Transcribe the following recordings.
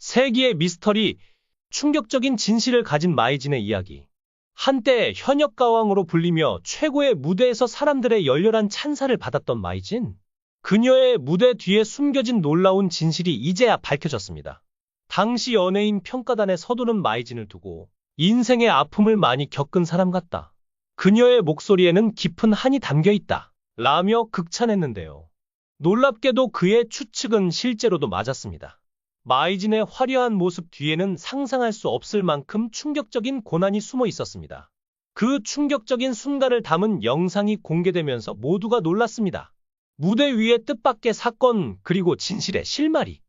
세기의 미스터리, 충격적인 진실을 가진 마이진의 이야기. 한때 현역가왕으로 불리며 최고의 무대에서 사람들의 열렬한 찬사를 받았던 마이진. 그녀의 무대 뒤에 숨겨진 놀라운 진실이 이제야 밝혀졌습니다. 당시 연예인 평가단에 서두른 마이진을 두고 인생의 아픔을 많이 겪은 사람 같다. 그녀의 목소리에는 깊은 한이 담겨 있다. 라며 극찬했는데요. 놀랍게도 그의 추측은 실제로도 맞았습니다. 마이진의 화려한 모습 뒤에는 상상할 수 없을 만큼 충격적인 고난이 숨어 있었습니다. 그 충격적인 순간을 담은 영상이 공개되면서 모두가 놀랐습니다. 무대 위의 뜻밖의 사건 그리고 진실의 실마리.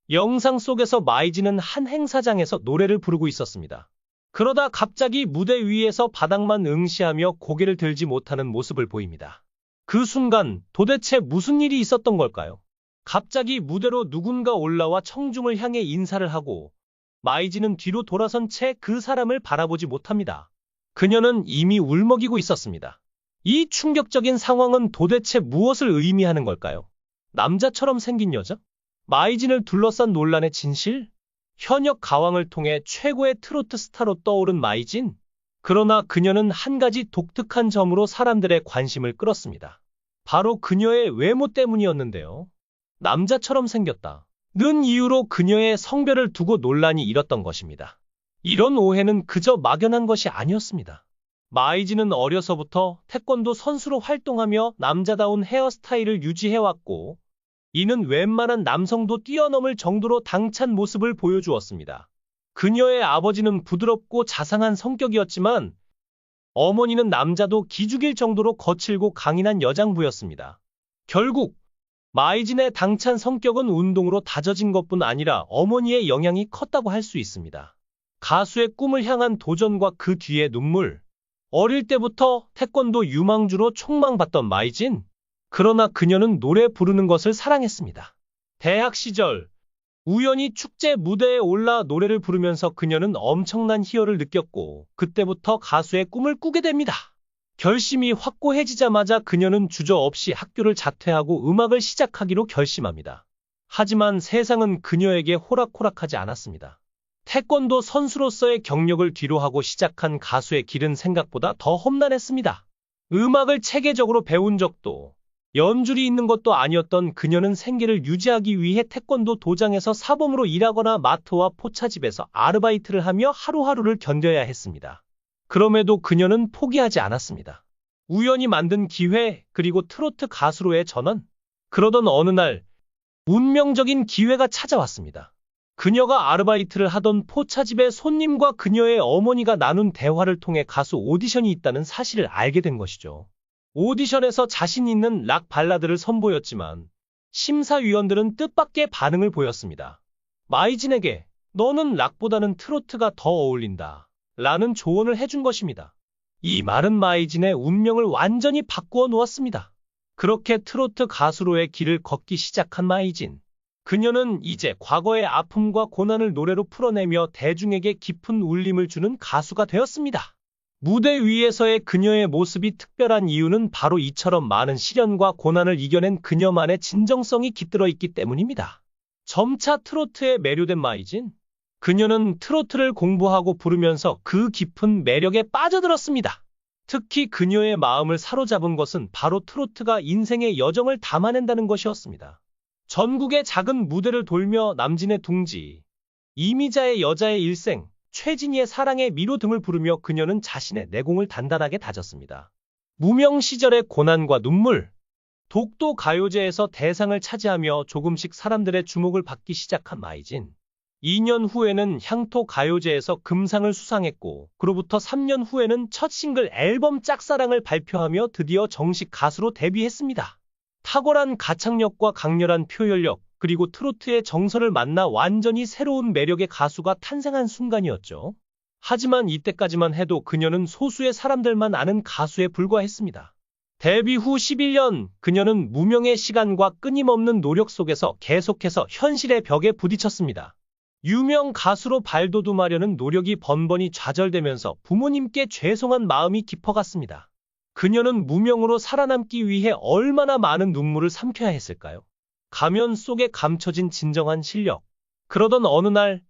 영상 속에서 마이진은 한 행사장에서 노래를 부르고 있었습니다. 그러다 갑자기 무대 위에서 바닥만 응시하며 고개를 들지 못하는 모습을 보입니다. 그 순간 도대체 무슨 일이 있었던 걸까요? 갑자기 무대로 누군가 올라와 청중을 향해 인사를 하고 마이진은 뒤로 돌아선 채 그 사람을 바라보지 못합니다. 그녀는 이미 울먹이고 있었습니다. 이 충격적인 상황은 도대체 무엇을 의미하는 걸까요? 남자처럼 생긴 여자? 마이진을 둘러싼 논란의 진실? 현역 가왕을 통해 최고의 트로트 스타로 떠오른 마이진? 그러나 그녀는 한 가지 독특한 점으로 사람들의 관심을 끌었습니다. 바로 그녀의 외모 때문이었는데요. 남자처럼 생겼다 는 이유로 그녀의 성별을 두고 논란이 일었던 것입니다. 이런 오해는 그저 막연한 것이 아니었습니다. 마이진은 어려서부터 태권도 선수로 활동하며 남자다운 헤어스타일을 유지해왔고 이는 웬만한 남성도 뛰어넘을 정도로 당찬 모습을 보여주었습니다. 그녀의 아버지는 부드럽고 자상한 성격이었지만 어머니는 남자도 기죽일 정도로 거칠고 강인한 여장부였습니다. 결국 마이진의 당찬 성격은 운동으로 다져진 것뿐 아니라 어머니의 영향이 컸다고 할 수 있습니다. 가수의 꿈을 향한 도전과 그 뒤의 눈물. 어릴 때부터 태권도 유망주로 촉망받던 마이진. 그러나 그녀는 노래 부르는 것을 사랑했습니다. 대학 시절 우연히 축제 무대에 올라 노래를 부르면서 그녀는 엄청난 희열을 느꼈고 그때부터 가수의 꿈을 꾸게 됩니다. 결심이 확고해지자마자 그녀는 주저없이 학교를 자퇴하고 음악을 시작하기로 결심합니다. 하지만 세상은 그녀에게 호락호락하지 않았습니다. 태권도 선수로서의 경력을 뒤로하고 시작한 가수의 길은 생각보다 더 험난했습니다. 음악을 체계적으로 배운 적도 연줄이 있는 것도 아니었던 그녀는 생계를 유지하기 위해 태권도 도장에서 사범으로 일하거나 마트와 포차집에서 아르바이트를 하며 하루하루를 견뎌야 했습니다. 그럼에도 그녀는 포기하지 않았습니다. 우연히 만든 기회 그리고 트로트 가수로의 전환. 그러던 어느 날 운명적인 기회가 찾아왔습니다. 그녀가 아르바이트를 하던 포차집의 손님과 그녀의 어머니가 나눈 대화를 통해 가수 오디션이 있다는 사실을 알게 된 것이죠. 오디션에서 자신 있는 락 발라드를 선보였지만 심사위원들은 뜻밖의 반응을 보였습니다. 마이진에게 너는 락보다는 트로트가 더 어울린다 라는 조언을 해준 것입니다. 이 말은 마이진의 운명을 완전히 바꾸어 놓았습니다. 그렇게 트로트 가수로의 길을 걷기 시작한 마이진. 그녀는 이제 과거의 아픔과 고난을 노래로 풀어내며 대중에게 깊은 울림을 주는 가수가 되었습니다. 무대 위에서의 그녀의 모습이 특별한 이유는 바로 이처럼 많은 시련과 고난을 이겨낸 그녀만의 진정성이 깃들어 있기 때문입니다. 점차 트로트에 매료된 마이진. 그녀는 트로트를 공부하고 부르면서 그 깊은 매력에 빠져들었습니다. 특히 그녀의 마음을 사로잡은 것은 바로 트로트가 인생의 여정을 담아낸다는 것이었습니다. 전국의 작은 무대를 돌며 남진의 둥지, 이미자의 여자의 일생, 최진희의 사랑의 미로 등을 부르며 그녀는 자신의 내공을 단단하게 다졌습니다. 무명 시절의 고난과 눈물, 독도 가요제에서 대상을 차지하며 조금씩 사람들의 주목을 받기 시작한 마이진. 2년 후에는 향토 가요제에서 금상을 수상했고 그로부터 3년 후에는 첫 싱글 앨범 짝사랑을 발표하며 드디어 정식 가수로 데뷔했습니다. 탁월한 가창력과 강렬한 표현력 그리고 트로트의 정서를 만나 완전히 새로운 매력의 가수가 탄생한 순간이었죠. 하지만 이때까지만 해도 그녀는 소수의 사람들만 아는 가수에 불과했습니다. 데뷔 후 11년 그녀는 무명의 시간과 끊임없는 노력 속에서 계속해서 현실의 벽에 부딪혔습니다. 유명 가수로 발돋움하려는 노력이 번번이 좌절되면서 부모님께 죄송한 마음이 깊어갔습니다. 그녀는 무명으로 살아남기 위해 얼마나 많은 눈물을 삼켜야 했을까요? 가면 속에 감춰진 진정한 실력. 그러던 어느 날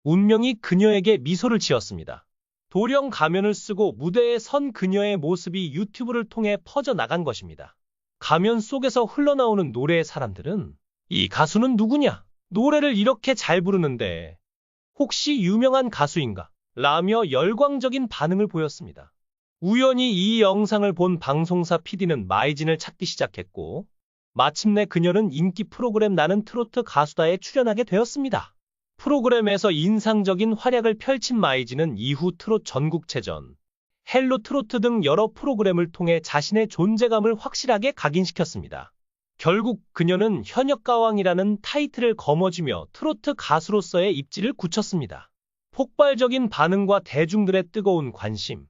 운명이 그녀에게 미소를 지었습니다. 도령 가면을 쓰고 무대에 선 그녀의 모습이 유튜브를 통해 퍼져나간 것입니다. 가면 속에서 흘러나오는 노래의 사람들은 이 가수는 누구냐? 노래를 이렇게 잘 부르는데 혹시 유명한 가수인가? 라며 열광적인 반응을 보였습니다. 우연히 이 영상을 본 방송사 PD는 마이진을 찾기 시작했고 마침내 그녀는 인기 프로그램 나는 트로트 가수다에 출연하게 되었습니다. 프로그램에서 인상적인 활약을 펼친 마이진은 이후 트롯 전국체전, 헬로 트로트 등 여러 프로그램을 통해 자신의 존재감을 확실하게 각인시켰습니다. 결국 그녀는 현역가왕이라는 타이틀을 거머쥐며 트로트 가수로서의 입지를 굳혔습니다. 폭발적인 반응과 대중들의 뜨거운 관심.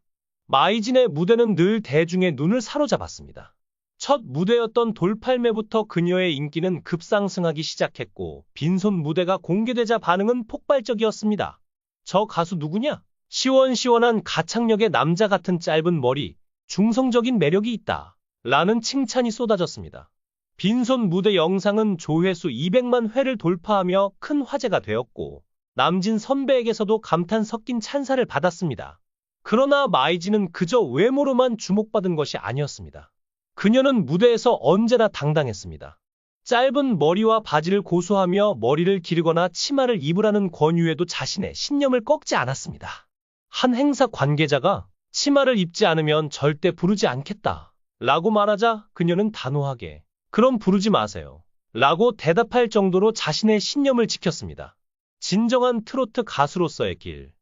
마이진의 무대는 늘 대중의 눈을 사로잡았습니다. 첫 무대였던 돌팔매부터 그녀의 인기는 급상승하기 시작했고 빈손 무대가 공개되자 반응은 폭발적이었습니다. 저 가수 누구냐? 시원시원한 가창력의 남자 같은 짧은 머리, 중성적인 매력이 있다. 라는 칭찬이 쏟아졌습니다. 빈손 무대 영상은 조회수 200만 회를 돌파하며 큰 화제가 되었고 남진 선배에게서도 감탄 섞인 찬사를 받았습니다. 그러나 마이진은 그저 외모로만 주목받은 것이 아니었습니다. 그녀는 무대에서 언제나 당당했습니다. 짧은 머리와 바지를 고수하며 머리를 기르거나 치마를 입으라는 권유에도 자신의 신념을 꺾지 않았습니다. 한 행사 관계자가 치마를 입지 않으면 절대 부르지 않겠다 라고 말하자 그녀는 단호하게 그럼 부르지 마세요 라고 대답할 정도로 자신의 신념을 지켰습니다. 진정한 트로트 가수로서의 길.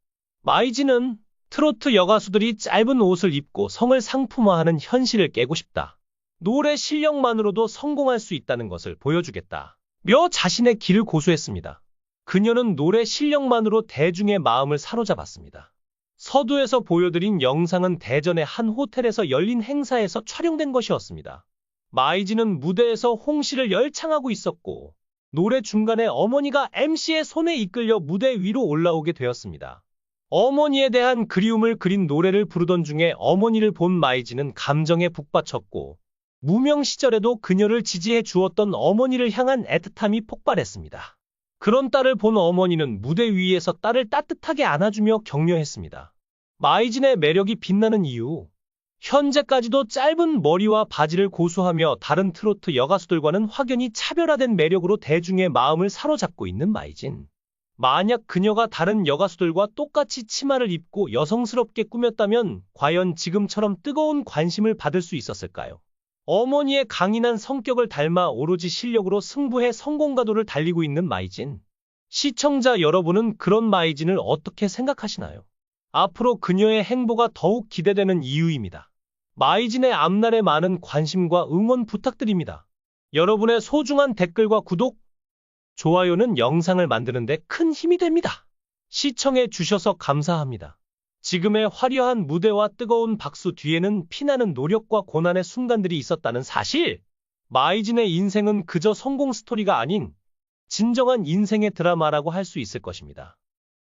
마이진은 트로트 여가수들이 짧은 옷을 입고 성을 상품화하는 현실을 깨고 싶다. 노래 실력만으로도 성공할 수 있다는 것을 보여주겠다. 며 자신의 길을 고수했습니다. 그녀는 노래 실력만으로 대중의 마음을 사로잡았습니다. 서두에서 보여드린 영상은 대전의 한 호텔에서 열린 행사에서 촬영된 것이었습니다. 마이진은 무대에서 홍시를 열창하고 있었고 노래 중간에 어머니가 MC의 손에 이끌려 무대 위로 올라오게 되었습니다. 어머니에 대한 그리움을 그린 노래를 부르던 중에 어머니를 본 마이진은 감정에 북받쳤고 무명 시절에도 그녀를 지지해 주었던 어머니를 향한 애틋함이 폭발했습니다. 그런 딸을 본 어머니는 무대 위에서 딸을 따뜻하게 안아주며 격려했습니다. 마이진의 매력이 빛나는 이유. 현재까지도 짧은 머리와 바지를 고수하며 다른 트로트 여가수들과는 확연히 차별화된 매력으로 대중의 마음을 사로잡고 있는 마이진. 만약 그녀가 다른 여가수들과 똑같이 치마를 입고 여성스럽게 꾸몄다면 과연 지금처럼 뜨거운 관심을 받을 수 있었을까요? 어머니의 강인한 성격을 닮아 오로지 실력으로 승부해 성공가도를 달리고 있는 마이진. 시청자 여러분은 그런 마이진을 어떻게 생각하시나요? 앞으로 그녀의 행보가 더욱 기대되는 이유입니다. 마이진의 앞날에 많은 관심과 응원 부탁드립니다. 여러분의 소중한 댓글과 구독, 좋아요는 영상을 만드는 데 큰 힘이 됩니다. 시청해 주셔서 감사합니다. 지금의 화려한 무대와 뜨거운 박수 뒤에는 피나는 노력과 고난의 순간들이 있었다는 사실. 마이진의 인생은 그저 성공 스토리가 아닌 진정한 인생의 드라마라고 할 수 있을 것입니다.